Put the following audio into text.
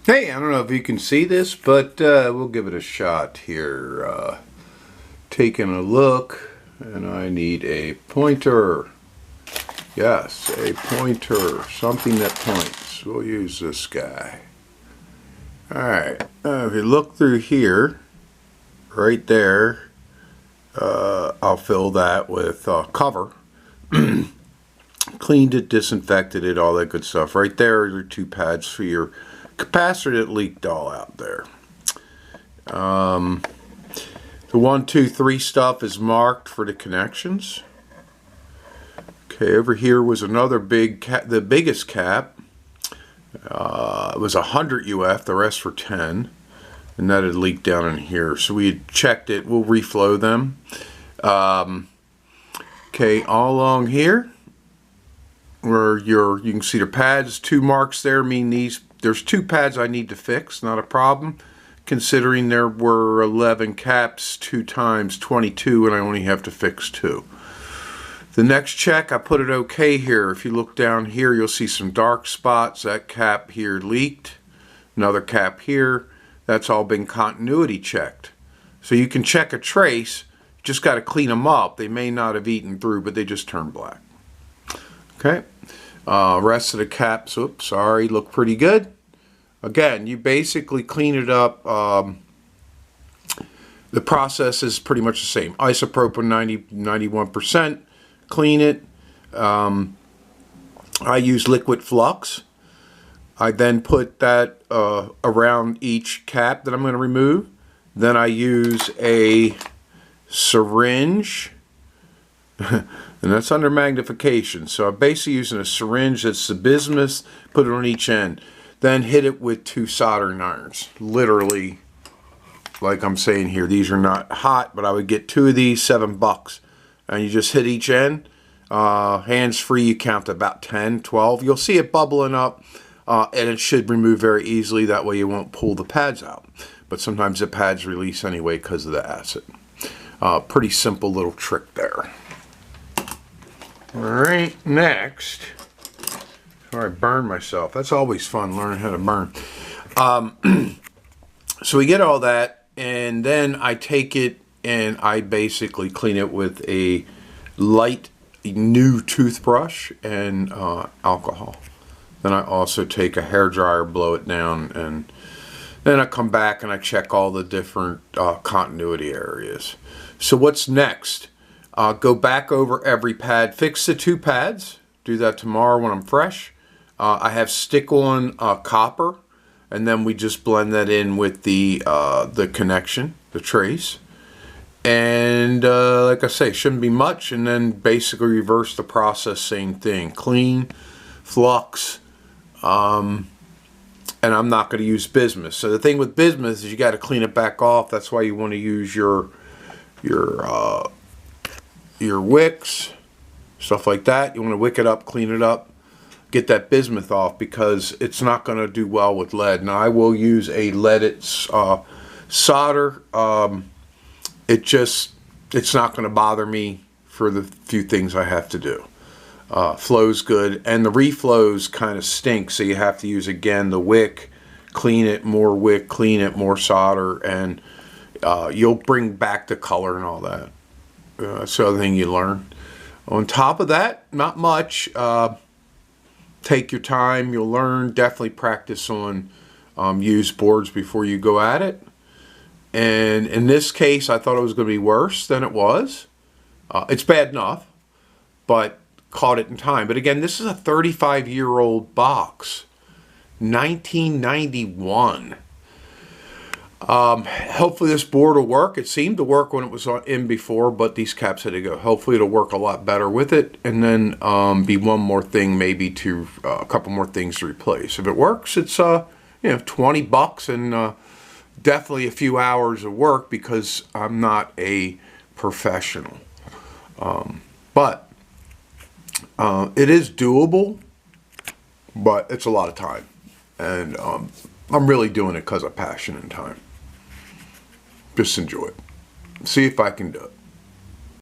Hey, I don't know if you can see this, but we'll give it a shot here. Taking a look, and I need a pointer. Yes, a pointer, something that points. We'll use this guy. Alright, if you look through here, right there, I'll fill that with cover. Cleaned it, disinfected it, all that good stuff. Right there are your two pads for your capacitor that leaked all out there. The 1, 2, 3 stuff is marked for the connections. Okay, over here was another big cap, the biggest cap. It was 100 UF, the rest were 10. And that had leaked down in here. So we had checked it. We'll reflow them. Okay, all along here, where you can see the pads, 2 marks there mean there's 2 pads I need to fix, not a problem. Considering there were 11 caps, 2 times 22, and I only have to fix 2. The next check, I put it okay here. If you look down here, you'll see some dark spots. That cap here leaked. Another cap here. That's all been continuity checked. So you can check a trace, just got to clean them up. They may not have eaten through, but they just turned black. Okay. Rest of the caps, oops, sorry, look pretty good. Again, you basically clean it up. The process is pretty much the same. Isopropyl 91%. Clean it. I use liquid flux. I then put that around each cap that I'm going to remove. Then I use a syringe. And that's under magnification. So I'm basically using a syringe that's the bismuth, put it on each end. Then hit it with 2 soldering irons. Literally, like I'm saying here, these are not hot, but I would get 2 of these, $7. And you just hit each end. Hands free, you count to about 10, 12. You'll see it bubbling up, and it should remove very easily. That way you won't pull the pads out. But sometimes the pads release anyway because of the acid. Pretty simple little trick there. Alright, next, before I burn myself, that's always fun, learning how to burn. So we get all that, and then I take it and I basically clean it with a light new toothbrush and alcohol. Then I also take a hairdryer, blow it down, and then I come back and I check all the different continuity areas. So what's next? Go back over every pad, fix the 2 pads, do that tomorrow when I'm fresh. I have stick-on copper, and then we just blend that in with the connection, the trace. And like I say, shouldn't be much, and then basically reverse the process, same thing. Clean, flux, and I'm not going to use bismuth. So the thing with bismuth is you got to clean it back off. That's why you want to use your wicks, stuff like that. You want to wick it up, clean it up, get that bismuth off, because it's not going to do well with lead. Now I will use a leaded solder. It's not going to bother me for the few things I have to do. Flows good, and the reflows kind of stink, so you have to use again the wick, clean it, more wick, clean it, more solder, and you'll bring back the color and all that. That's the other thing you learn. On top of that, not much. Take your time, you'll learn. Definitely practice on used boards before you go at it. And in this case, I thought it was going to be worse than it was. It's bad enough, but caught it in time. But again, this is a 35-year-old box. 1991. Hopefully this board will work. It seemed to work when it was in before, but these caps had to go. Hopefully it'll work a lot better with it, and then be one more thing, maybe to a couple more things to replace. If it works, it's $20 and definitely a few hours of work, because I'm not a professional. But it is doable, but it's a lot of time, and I'm really doing it because of passion and time. Just enjoy it. See if I can do it.